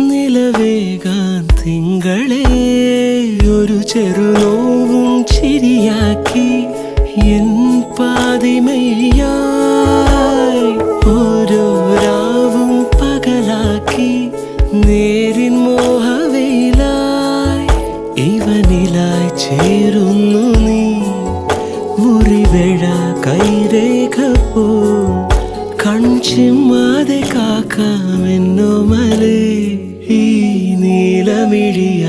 നിലവേകാൻ തിങ്കളെ ഒരു ചെറുനോവും ചിരിയാക്കി എൻ പാതിമയായി ഓരോ രാവും പകലാക്കി നേരിൻ മോഹവയിലായി ഇവനിലായി ചേരുന്നു നീ മുറിവേഴ കൈരേഖ പോ കൺചിമ്മാതെ കാക്കാമെന്നോ മലേ ഈ നീലമിഴിയ